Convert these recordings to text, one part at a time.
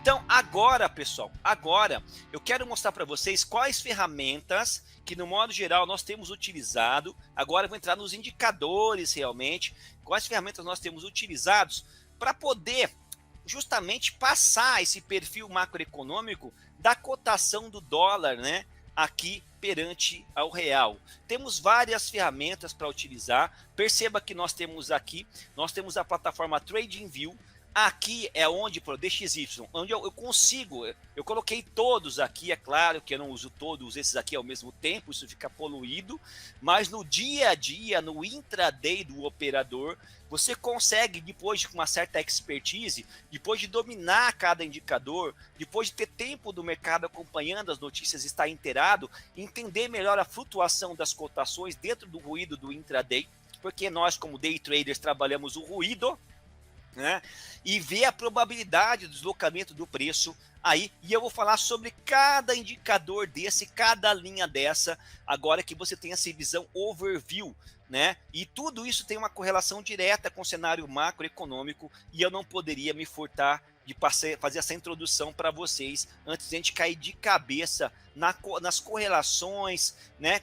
Então, agora, pessoal, agora eu quero mostrar para vocês quais ferramentas que, no modo geral, nós temos utilizado. Agora eu vou entrar nos indicadores realmente, quais ferramentas nós temos utilizados para poder justamente passar esse perfil macroeconômico da cotação do dólar, né, aqui perante ao real. Temos várias ferramentas para utilizar. Perceba que nós temos a plataforma TradingView. Aqui é onde, para o DXY, onde eu consigo, eu coloquei todos aqui, é claro que eu não uso todos esses aqui ao mesmo tempo, isso fica poluído, mas no dia a dia, no intraday do operador, você consegue, depois de uma certa expertise, depois de dominar cada indicador, depois de ter tempo do mercado acompanhando as notícias, estar inteirado, entender melhor a flutuação das cotações dentro do ruído do intraday, porque nós, como day traders, trabalhamos o ruído, né? E ver a probabilidade do deslocamento do preço aí, e eu vou falar sobre cada indicador desse, cada linha dessa, agora que você tem essa visão overview, né? E tudo isso tem uma correlação direta com o cenário macroeconômico, e eu não poderia me furtar de fazer essa introdução para vocês antes de a gente cair de cabeça nas correlações, né,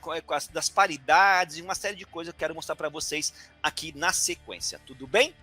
das paridades e uma série de coisas que eu quero mostrar para vocês aqui na sequência, tudo bem?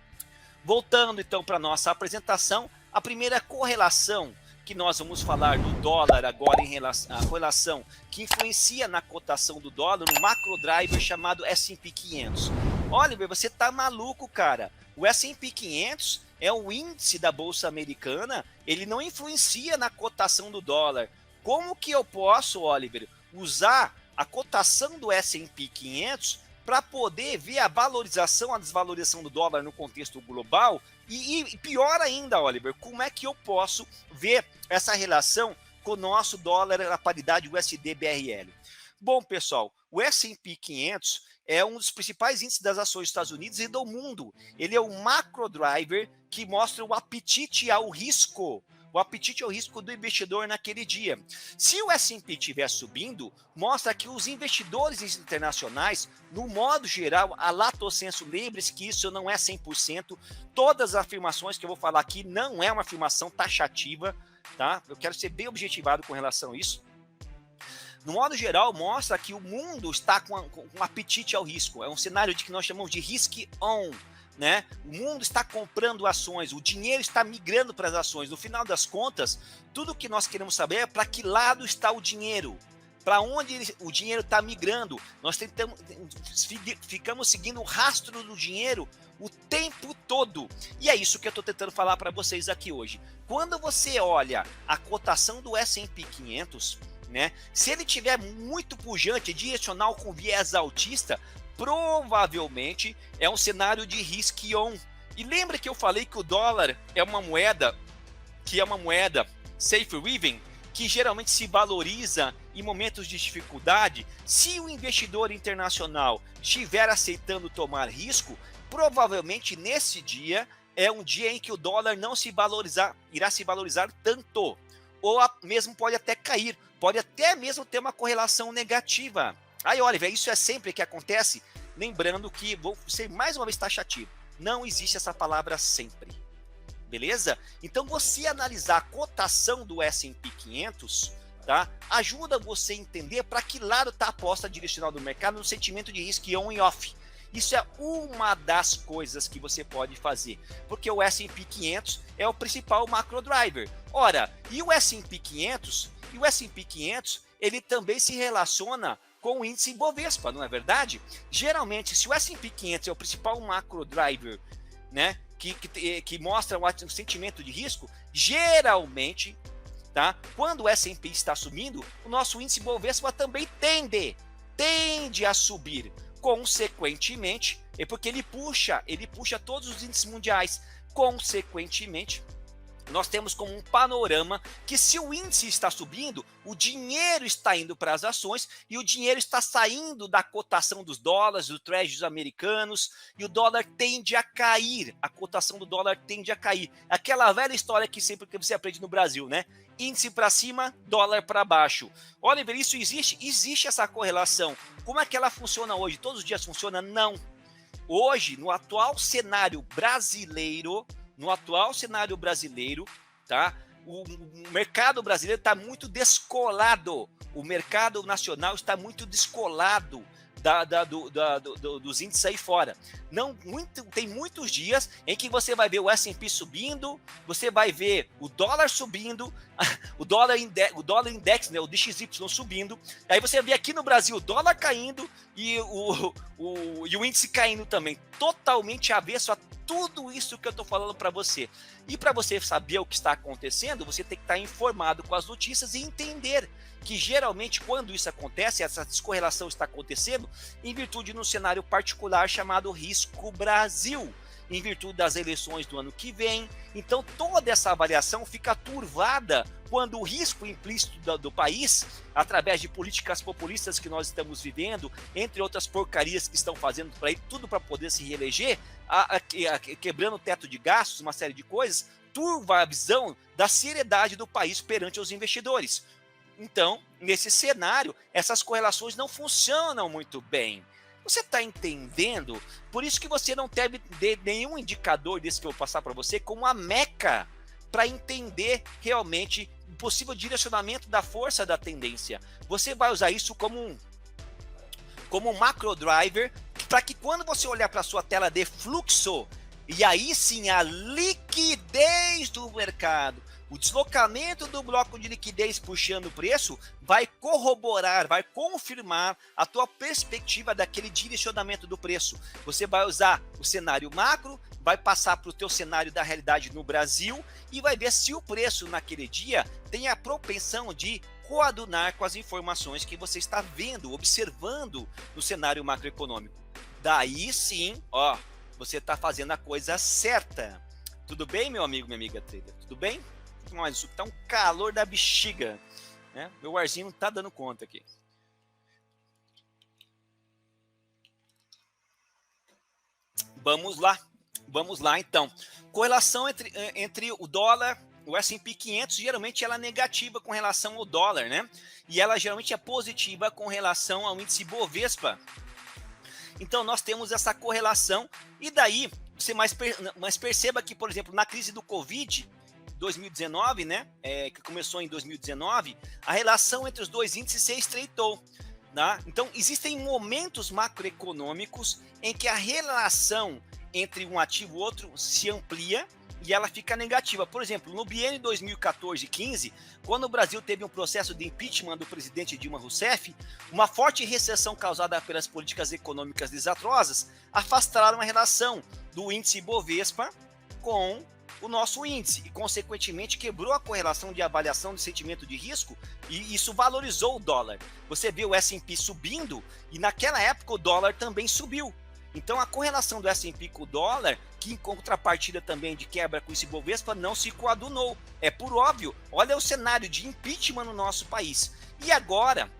Voltando então para a nossa apresentação, a primeira correlação que nós vamos falar do dólar agora, a correlação que influencia na cotação do dólar, um macro driver chamado S&P 500. Oliver, você tá maluco, cara. O S&P 500 é o índice da Bolsa Americana, ele não influencia na cotação do dólar. Como que eu posso, Oliver, usar a cotação do S&P 500 para poder ver a valorização, a desvalorização do dólar no contexto global? E pior ainda, Oliver, como é que eu posso ver essa relação com o nosso dólar na paridade USD-BRL? Bom, pessoal, o S&P 500 é um dos principais índices das ações dos Estados Unidos e do mundo. Ele é um macro driver que mostra o apetite ao risco. O apetite ao risco do investidor naquele dia. Se o S&P estiver subindo, mostra que os investidores internacionais, no modo geral, a lato sensu, lembre-se que isso não é 100%, todas as afirmações que eu vou falar aqui não é uma afirmação taxativa, tá? Eu quero ser bem objetivado com relação a isso. No modo geral, mostra que o mundo está com um apetite ao risco. É um cenário de que nós chamamos de risk on. Né? O mundo está comprando ações, o dinheiro está migrando para as ações. No final das contas, tudo que nós queremos saber é para que lado está o dinheiro, para onde o dinheiro está migrando. Nós ficamos seguindo o rastro do dinheiro o tempo todo. E é isso que eu estou tentando falar para vocês aqui hoje. Quando você olha a cotação do S&P 500, né, se ele tiver muito pujante, direcional com viés altista, provavelmente é um cenário de risk on. E lembra que eu falei que o dólar é uma moeda safe haven, que geralmente se valoriza em momentos de dificuldade. Se o investidor internacional estiver aceitando tomar risco, provavelmente nesse dia é um dia em que o dólar não se valorizar, irá se valorizar tanto, ou mesmo pode até cair, pode até mesmo ter uma correlação negativa. Aí, Oliver, isso é sempre que acontece? Lembrando que, vou ser mais uma vez taxativo, não existe essa palavra sempre, beleza? Então, você analisar a cotação do S&P 500, tá? Ajuda você a entender para que lado está a aposta direcional do mercado no sentimento de risco on e off. Isso é uma das coisas que você pode fazer, porque o S&P 500 é o principal macro driver. Ora, e o S&P 500? E o S&P 500, ele também se relaciona com o índice Bovespa, não é verdade? Geralmente, se o S&P 500 é o principal macro driver, né, que mostra o sentimento de risco, geralmente, tá, quando o S&P está subindo, o nosso índice Bovespa também tende a subir. Consequentemente, é porque ele puxa todos os índices mundiais. Consequentemente, nós temos como um panorama que, se o índice está subindo, o dinheiro está indo para as ações e o dinheiro está saindo da cotação dos dólares, dos treasuries americanos, e o dólar tende a cair, a cotação do dólar tende a cair. Aquela velha história que sempre que você aprende no Brasil, né? Índice para cima, dólar para baixo. Oliver, isso existe? Existe essa correlação. Como é que ela funciona hoje? Todos os dias funciona? Não. Hoje, no atual cenário brasileiro, tá? o mercado brasileiro está muito descolado, o mercado nacional está muito descolado dos índices aí fora. Tem muitos dias em que você vai ver o S&P subindo, você vai ver o dólar subindo, o dólar index, né, o DXY subindo, aí você vê aqui no Brasil o dólar caindo e o índice caindo também, totalmente avesso a tudo isso que eu estou falando para você. E para você saber o que está acontecendo, você tem que estar informado com as notícias e entender que geralmente quando isso acontece, essa descorrelação está acontecendo em virtude de um cenário particular chamado risco Brasil, em virtude das eleições do ano que vem. Então toda essa avaliação fica turvada quando o risco implícito do país, através de políticas populistas que nós estamos vivendo, entre outras porcarias que estão fazendo por aí, tudo para poder se reeleger, quebrando o teto de gastos, uma série de coisas, turva a visão da seriedade do país perante os investidores. Então, nesse cenário, essas correlações não funcionam muito bem. Você está entendendo? Por isso que você não deve ter nenhum indicador desse que eu vou passar para você como a meca para entender realmente o possível direcionamento da força da tendência. Você vai usar isso como um macro driver para que quando você olhar para a sua tela de fluxo, e aí sim a liquidez do mercado, o deslocamento do bloco de liquidez puxando o preço vai corroborar, vai confirmar a tua perspectiva daquele direcionamento do preço. Você vai usar o cenário macro, vai passar para o teu cenário da realidade no Brasil e vai ver se o preço naquele dia tem a propensão de coadunar com as informações que você está vendo, observando no cenário macroeconômico. Daí sim, ó, você está fazendo a coisa certa. Tudo bem, meu amigo, minha amiga trader? Tudo bem? Mas isso tá um calor da bexiga, né? Meu arzinho não tá dando conta aqui. Vamos lá então. Correlação entre o dólar, o S&P 500, geralmente ela é negativa com relação ao dólar, né? E ela geralmente é positiva com relação ao índice Bovespa. Então nós temos essa correlação e daí você mais perceba que, por exemplo, na crise do Covid 2019, né, que começou em 2019, a relação entre os dois índices se estreitou. Tá? Então, existem momentos macroeconômicos em que a relação entre um ativo e outro se amplia e ela fica negativa. Por exemplo, no biênio 2014-15, quando o Brasil teve um processo de impeachment do presidente Dilma Rousseff, uma forte recessão causada pelas políticas econômicas desastrosas afastaram a relação do índice Bovespa com o nosso índice e, consequentemente, quebrou a correlação de avaliação de sentimento de risco e isso valorizou o dólar. Você vê o S&P subindo e, naquela época, o dólar também subiu. Então, a correlação do S&P com o dólar, que em contrapartida também de quebra com esse Bovespa, não se coadunou. É por óbvio. Olha o cenário de impeachment no nosso país. E agora,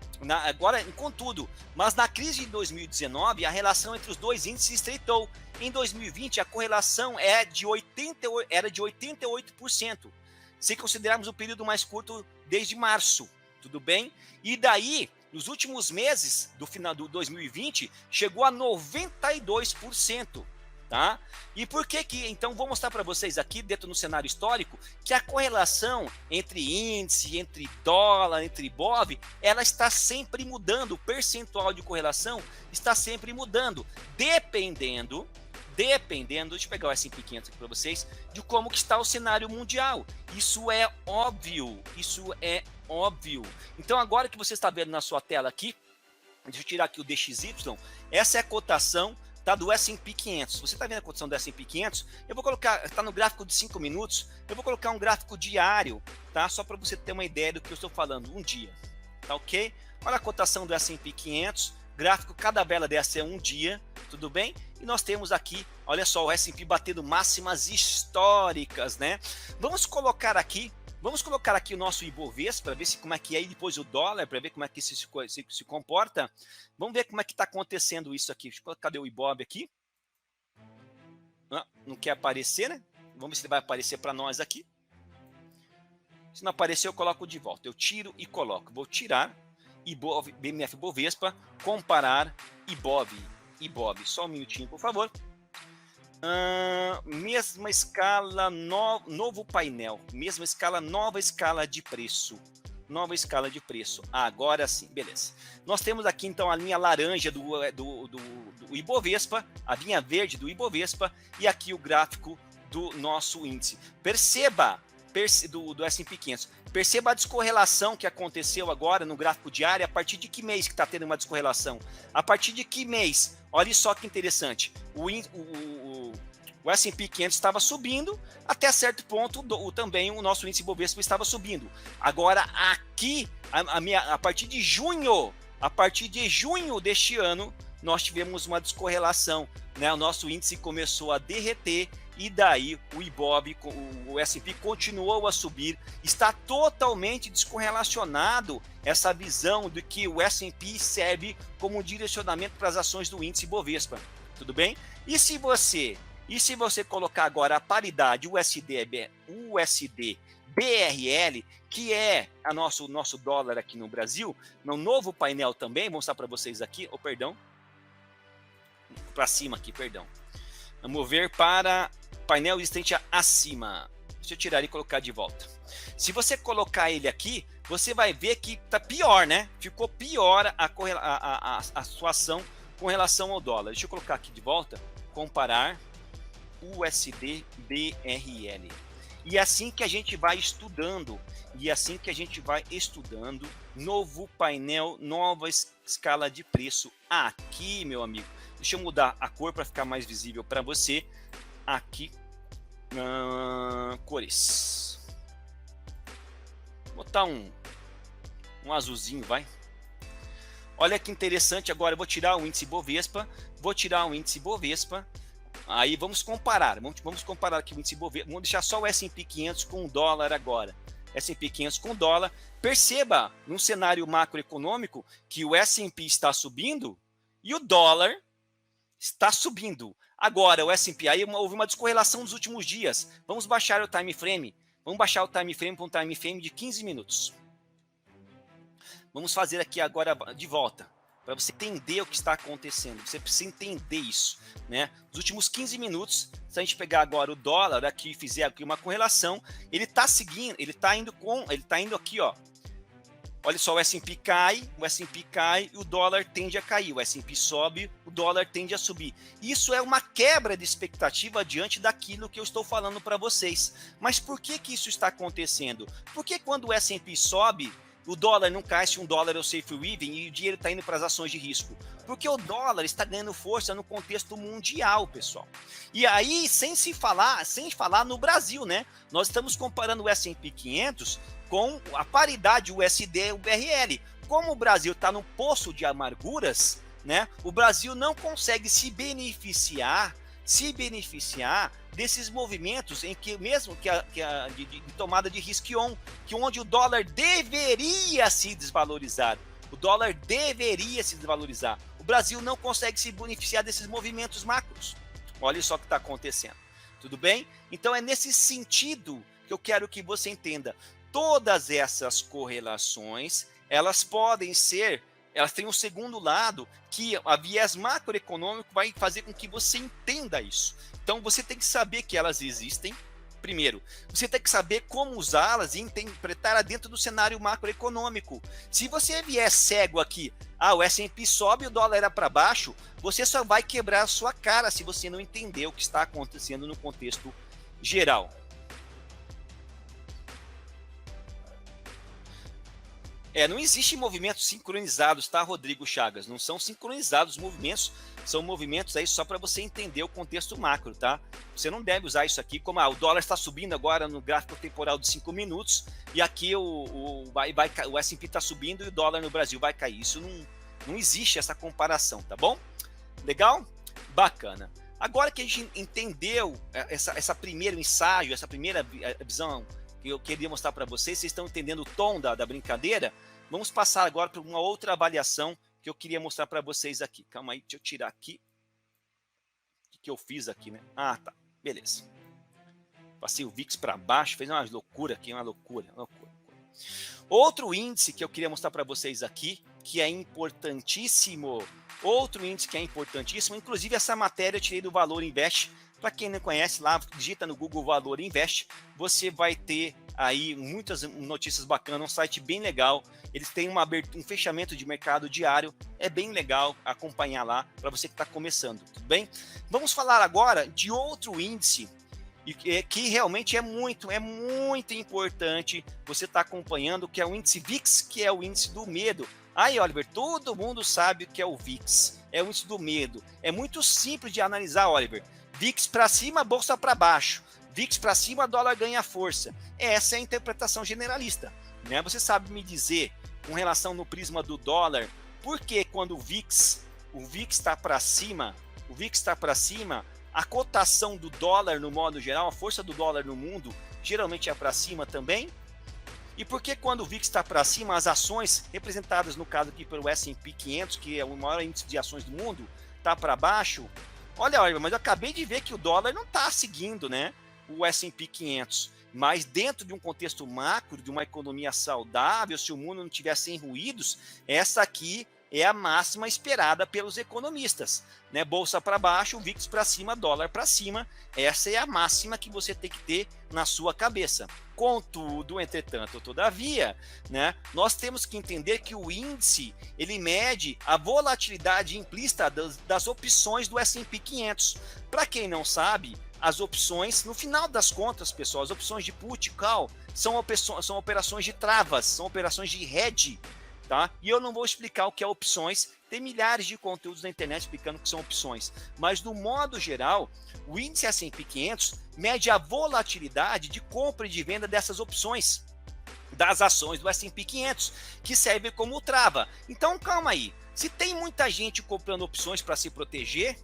contudo, mas na crise de 2019, a relação entre os dois índices se estreitou. Em 2020, a correlação era de 88%, se considerarmos o período mais curto desde março, tudo bem? E daí, nos últimos meses do final do 2020, chegou a 92%. Tá? E por que então, vou mostrar para vocês aqui, dentro do cenário histórico, que a correlação entre índice, entre dólar, entre BOV, ela está sempre mudando, o percentual de correlação está sempre mudando, dependendo, deixa eu pegar o S&P 500 aqui para vocês, de como que está o cenário mundial. Isso é óbvio. Então, agora que você está vendo na sua tela aqui, deixa eu tirar aqui o DXY, essa é a cotação, tá, do S&P 500. Você está vendo a cotação do S&P 500? Eu vou colocar, está no gráfico de 5 minutos, eu vou colocar um gráfico diário, tá? Só para você ter uma ideia do que eu estou falando, um dia, tá ok? Olha a cotação do S&P 500, gráfico, cada vela dessa é um dia, tudo bem? E nós temos aqui, olha só, o S&P batendo máximas históricas, né? Vamos colocar aqui o nosso Ibovespa para ver como é que é, e depois o dólar para ver como é que se comporta. Vamos ver como é que está acontecendo isso aqui. Cadê o Ibov aqui? Não quer aparecer, né? Vamos ver se ele vai aparecer para nós aqui. Se não aparecer, eu coloco de volta. Eu tiro e coloco. Vou tirar Ibov, BMF Bovespa, comparar Ibov. Só um minutinho, por favor. Mesma escala, novo painel. Mesma escala, nova escala de preço. Nova escala de preço. Agora sim, beleza. Nós temos aqui então a linha laranja do Ibovespa, a linha verde do Ibovespa e aqui o gráfico do nosso índice. Perceba do S&P 500. Perceba a descorrelação que aconteceu agora no gráfico diário. A partir de que mês que está tendo uma descorrelação? A partir de que mês? Olha só que interessante. O S&P 500 estava subindo, até certo ponto também o nosso índice Bovespa estava subindo. Agora aqui, a partir de junho deste ano, nós tivemos uma descorrelação, né? O nosso índice começou a derreter e daí o Ibov, o S&P continuou a subir. Está totalmente descorrelacionado essa visão de que o S&P serve como direcionamento para as ações do índice Bovespa. Tudo bem? E se você colocar agora a paridade USD BRL, que é a nosso dólar aqui no Brasil, no novo painel também, vou mostrar para vocês aqui, para cima aqui, perdão. Vamos ver para painel existente acima. Deixa eu tirar e colocar de volta. Se você colocar ele aqui, você vai ver que tá pior, né? Ficou pior a situação com relação ao dólar. Deixa eu colocar aqui de volta, comparar USD BRL. E assim que a gente vai estudando, novo painel, nova escala de preço aqui, meu amigo. Deixa eu mudar a cor para ficar mais visível para você. Aqui, cores. Vou botar um azulzinho, vai. Olha que interessante, agora eu vou tirar o índice Bovespa, aí vamos comparar, vamos comparar aqui o índice Bovespa, vamos deixar só o S&P 500 com o dólar agora. S&P 500 com dólar, perceba num cenário macroeconômico que o S&P está subindo e o dólar está subindo. Agora o S&P, aí houve uma descorrelação nos últimos dias. Vamos baixar o time frame, para um time frame de 15 minutos. Vamos fazer aqui agora de volta, para você entender o que está acontecendo. Você precisa entender isso, né? Nos últimos 15 minutos, se a gente pegar agora o dólar aqui e fizer aqui uma correlação, ele está seguindo, ele está indo aqui, ó. Olha só, o S&P cai e o dólar tende a cair. O S&P sobe, o dólar tende a subir. Isso é uma quebra de expectativa diante daquilo que eu estou falando para vocês. Mas por que isso está acontecendo? Porque quando o S&P sobe, o dólar não cai se um dólar é o safe haven e o dinheiro está indo para as ações de risco. Porque o dólar está ganhando força no contexto mundial, pessoal. E aí, sem falar no Brasil, né? Nós estamos comparando o S&P 500 com a paridade USD e o BRL. Como o Brasil está no poço de amarguras, né? O Brasil não consegue se beneficiar desses movimentos em que mesmo de tomada de risco que onde o dólar deveria se desvalorizar. O dólar deveria se desvalorizar. O Brasil não consegue se beneficiar desses movimentos macros. Olha só o que está acontecendo. Tudo bem? Então é nesse sentido que eu quero que você entenda. Todas essas correlações, elas têm um segundo lado, que a viés macroeconômico vai fazer com que você entenda isso. Então, você tem que saber que elas existem. Primeiro, você tem que saber como usá-las e interpretá-las dentro do cenário macroeconômico. Se você vier cego aqui, o S&P sobe e o dólar era para baixo, você só vai quebrar a sua cara se você não entender o que está acontecendo no contexto geral. Não existe movimentos sincronizados, tá, Rodrigo Chagas? Não são sincronizados os movimentos, são movimentos aí só para você entender o contexto macro, tá? Você não deve usar isso aqui como o dólar está subindo agora no gráfico temporal de 5 minutos e aqui o S&P está subindo e o dólar no Brasil vai cair. Isso não existe essa comparação, tá bom? Legal? Bacana. Agora que a gente entendeu essa primeiro ensaio, essa primeira visão que eu queria mostrar para vocês estão entendendo o tom da brincadeira? Vamos passar agora para uma outra avaliação que eu queria mostrar para vocês aqui. Calma aí, deixa eu tirar aqui. O que eu fiz aqui, né? Tá, beleza. Passei o VIX para baixo, fez uma loucura aqui, uma loucura. Outro índice que eu queria mostrar para vocês aqui, que é importantíssimo, outro índice que é importantíssimo, inclusive essa matéria eu tirei do Valor Invest. Para quem não conhece, lá digita no Google Valor Invest, você vai ter aí muitas notícias bacanas, um site bem legal. Eles têm um fechamento de mercado diário, é bem legal acompanhar lá para você que está começando, tudo bem? Vamos falar agora de outro índice que realmente é muito importante você estar acompanhando, que é o índice VIX, que é o índice do medo. Aí, Oliver, todo mundo sabe o que é o VIX, é o índice do medo. É muito simples de analisar, Oliver. VIX para cima, bolsa para baixo. VIX para cima, dólar ganha força. Essa é a interpretação generalista, né? Você sabe me dizer, com relação no prisma do dólar, por que quando o VIX está para cima, a cotação do dólar no modo geral, a força do dólar no mundo, geralmente é para cima também? E por que quando o VIX está para cima, as ações representadas no caso aqui pelo S&P 500, que é o maior índice de ações do mundo, está para baixo? Olha, mas eu acabei de ver que o dólar não está seguindo, né, o S&P 500. Mas dentro de um contexto macro, de uma economia saudável, se o mundo não tiver sem ruídos, essa aqui é a máxima esperada pelos economistas, né? Bolsa para baixo, VIX para cima, dólar para cima. Essa é a máxima que você tem que ter na sua cabeça. Contudo, entretanto, todavia, né, nós temos que entender que o índice ele mede a volatilidade implícita das opções do S&P 500. Para quem não sabe, as opções, no final das contas, pessoal, as opções de put e call são operações de travas, são operações de hedge. Tá? E eu não vou explicar o que é opções, tem milhares de conteúdos na internet explicando o que são opções, mas no modo geral, o índice S&P 500 mede a volatilidade de compra e de venda dessas opções, das ações do S&P 500, que serve como trava. Então calma aí, se tem muita gente comprando opções para se proteger,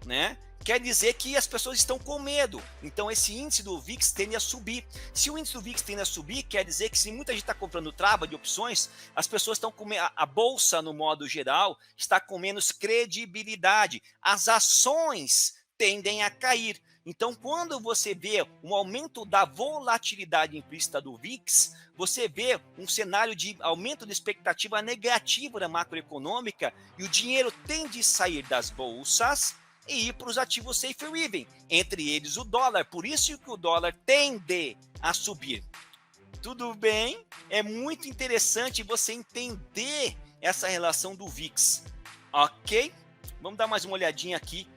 né? Quer dizer que as pessoas estão com medo. Então esse índice do VIX tende a subir. Se o índice do VIX tende a subir, quer dizer que se muita gente está comprando trava de opções, as pessoas estão com a bolsa no modo geral está com menos credibilidade. As ações tendem a cair. Então, quando você vê um aumento da volatilidade implícita do VIX, você vê um cenário de aumento de expectativa negativa da macroeconômica e o dinheiro tende a sair das bolsas e ir para os ativos safe haven, entre eles o dólar. Por isso que o dólar tende a subir. Tudo bem? É muito interessante você entender essa relação do VIX. Ok? Vamos dar mais uma olhadinha aqui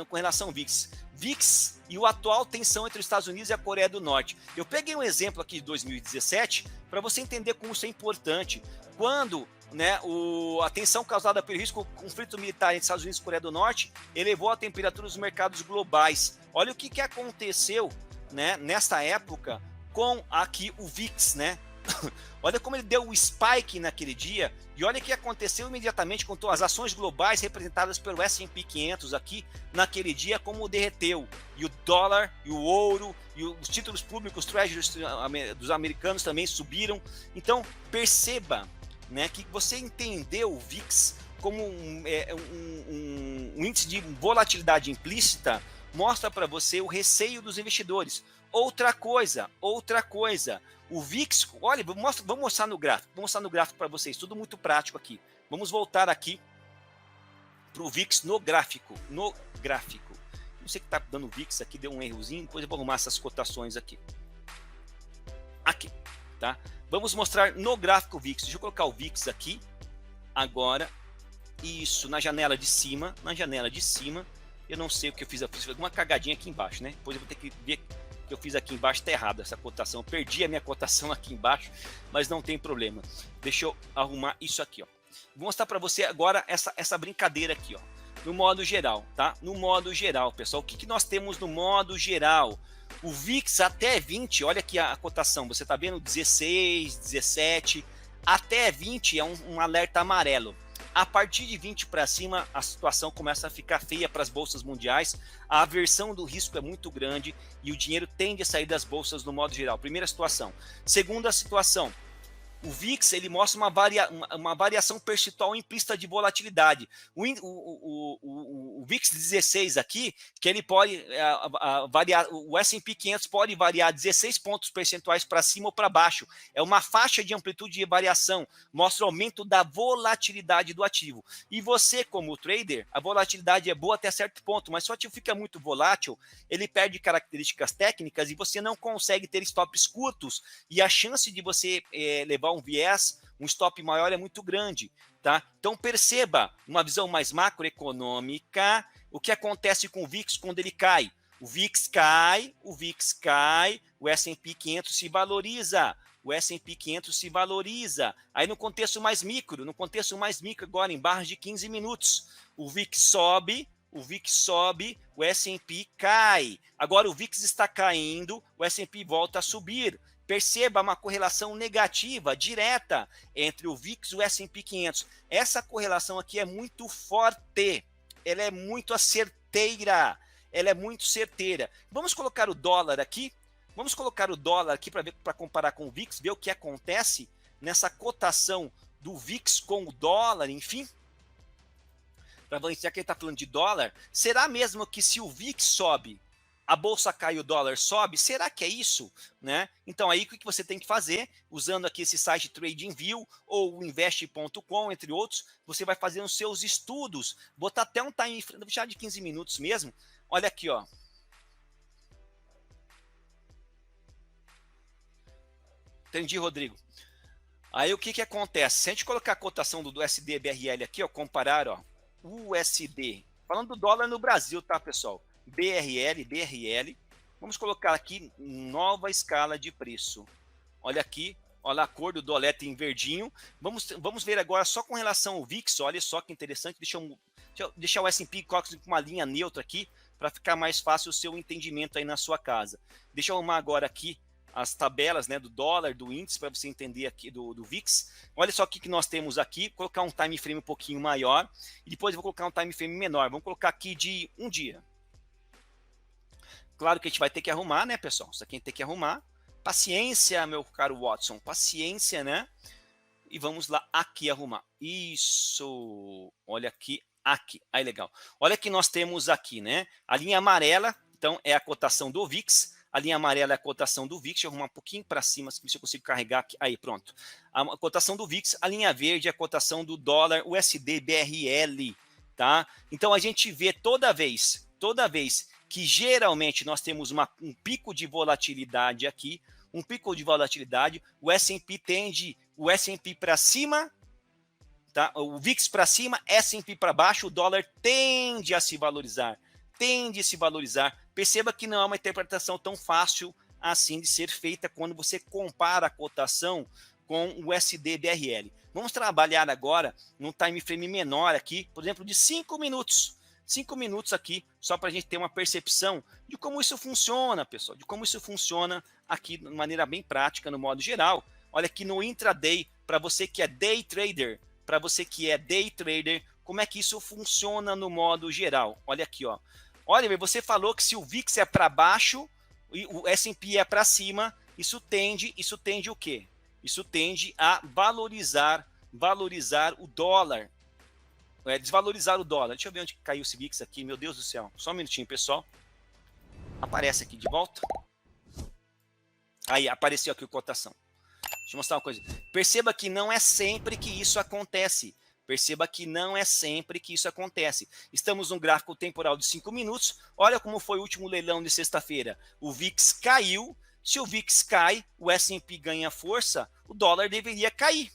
com relação ao VIX. VIX e a atual tensão entre os Estados Unidos e a Coreia do Norte. Eu peguei um exemplo aqui de 2017 para você entender como isso é importante. Quando a tensão causada pelo risco conflito militar entre Estados Unidos e Coreia do Norte elevou a temperatura dos mercados globais. Olha o que aconteceu, né, nessa época com aqui o VIX, né? Olha como ele deu o spike naquele dia e olha o que aconteceu imediatamente com as ações globais representadas pelo S&P 500 aqui naquele dia, como derreteu. E o dólar, e o ouro, e os títulos públicos, treasuries dos americanos também subiram. Então, perceba, né, que você entendeu o VIX como um índice de volatilidade implícita, mostra para você o receio dos investidores. Outra coisa, o VIX, olha, vamos mostrar no gráfico para vocês, tudo muito prático aqui. Vamos voltar aqui para o VIX no gráfico. Não sei que está dando VIX aqui, deu um errozinho, depois eu vou arrumar essas cotações aqui. Aqui, tá? Vamos mostrar no gráfico o VIX. Deixa eu colocar o VIX aqui, agora, isso, na janela de cima, eu não sei o que eu fiz alguma cagadinha aqui embaixo, né? Depois eu vou ter que ver que eu fiz aqui embaixo, tá errado essa cotação, eu perdi a minha cotação aqui embaixo, mas não tem problema. Deixa eu arrumar isso aqui, ó. Vou mostrar para você agora essa brincadeira aqui, ó, no modo geral, tá? No modo geral, pessoal, o que nós temos no modo geral? O VIX até 20, olha aqui a cotação, você tá vendo 16, 17, até 20 é um alerta amarelo. A partir de 20 para cima, a situação começa a ficar feia para as bolsas mundiais, a aversão do risco é muito grande e o dinheiro tende a sair das bolsas no modo geral. Primeira situação. Segunda situação, O VIX ele mostra uma variação percentual implícita de volatilidade. O VIX 16 aqui, que ele pode variar, o S&P 500 pode variar 16 pontos percentuais para cima ou para baixo. É uma faixa de amplitude de variação, mostra o aumento da volatilidade do ativo. E você, como trader, a volatilidade é boa até certo ponto, mas se o ativo fica muito volátil, ele perde características técnicas e você não consegue ter stops curtos, e a chance de você levar um viés, um stop maior é muito grande, tá? Então perceba, uma visão mais macroeconômica, o que acontece com o VIX quando ele cai. O VIX cai, o S&P 500 se valoriza, o S&P 500 se valoriza. Aí no contexto mais micro agora em barras de 15 minutos, o VIX sobe, o S&P cai. Agora o VIX está caindo, o S&P volta a subir. Perceba uma correlação negativa, direta, entre o VIX e o S&P 500. Essa correlação aqui é muito forte, ela é muito certeira. Vamos colocar o dólar aqui? Para comparar com o VIX, ver o que acontece nessa cotação do VIX com o dólar, enfim. Já que ele está falando de dólar, será mesmo que se o VIX sobe, a bolsa cai e o dólar sobe? Será que é isso? Né? Então, aí o que você tem que fazer? Usando aqui esse site TradingView ou o Invest.com, entre outros, você vai fazer os seus estudos. Botar até um time, vou deixar de 15 minutos mesmo. Olha aqui, ó. Entendi, Rodrigo. Aí o que acontece? Se a gente colocar a cotação do USD BRL aqui, ó, comparar, ó, USD, falando do dólar no Brasil, tá, pessoal? BRL, vamos colocar aqui nova escala de preço. Olha aqui, olha a cor do dólar em verdinho. Vamos ver agora só com relação ao VIX, olha só que interessante. Deixa eu deixar o S&P com uma linha neutra aqui, para ficar mais fácil o seu entendimento aí na sua casa. Deixa eu arrumar agora aqui as tabelas, né, do dólar, do índice, para você entender aqui do VIX. Olha só o que nós temos aqui, vou colocar um time frame um pouquinho maior, e depois eu vou colocar um time frame menor. Vamos colocar aqui de um dia. Claro que a gente vai ter que arrumar, né, pessoal? Isso aqui a gente tem que arrumar. Paciência, meu caro Watson, paciência, né? E vamos lá aqui arrumar. Isso, olha aqui, aí legal. Olha que nós temos aqui, né? A linha amarela, então, é a cotação do VIX. A linha amarela é a cotação do VIX. Deixa eu arrumar um pouquinho para cima, se eu consigo carregar aqui. Aí, pronto. A cotação do VIX. A linha verde é a cotação do dólar USD BRL, tá? Então, a gente vê toda vez que geralmente nós temos um pico de volatilidade aqui, o S&P tende, o S&P para cima, tá? O VIX para cima, S&P para baixo, o dólar tende a se valorizar. Perceba que não é uma interpretação tão fácil assim de ser feita quando você compara a cotação com o USD BRL. Vamos trabalhar agora num time frame menor aqui, por exemplo, de 5 minutos. 5 minutos aqui, só para a gente ter uma percepção de como isso funciona, pessoal, de como isso funciona aqui de maneira bem prática, no modo geral. Olha aqui no intraday, para você que é day trader, como é que isso funciona no modo geral. Olha aqui, ó. Olha, você falou que se o VIX é para baixo e o S&P é para cima, isso tende o quê? Isso tende a valorizar o dólar. Desvalorizar o dólar. Deixa eu ver onde caiu esse VIX aqui, meu Deus do céu. Só um minutinho, pessoal. Aparece aqui de volta. Aí, apareceu aqui a cotação. Deixa eu mostrar uma coisa. Perceba que não é sempre que isso acontece. Estamos num gráfico temporal de 5 minutos. Olha como foi o último leilão de sexta-feira. O VIX caiu. Se o VIX cai, o S&P ganha força, o dólar deveria cair.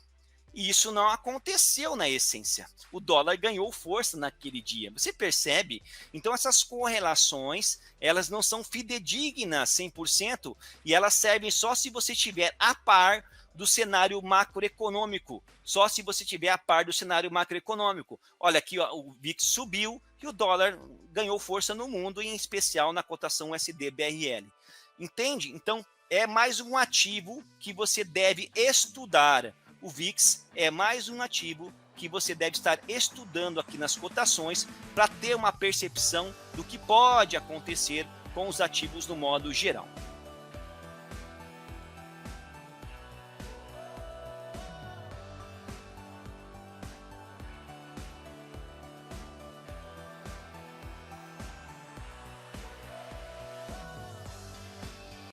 E isso não aconteceu na essência. O dólar ganhou força naquele dia. Você percebe? Então, essas correlações, elas não são fidedignas 100%, e elas servem só se você estiver a par do cenário macroeconômico. Olha aqui, ó, o VIX subiu e o dólar ganhou força no mundo, e em especial na cotação USD-BRL. Entende? Então, é mais um ativo que você deve estudar. O VIX é mais um ativo que você deve estar estudando aqui nas cotações para ter uma percepção do que pode acontecer com os ativos no modo geral.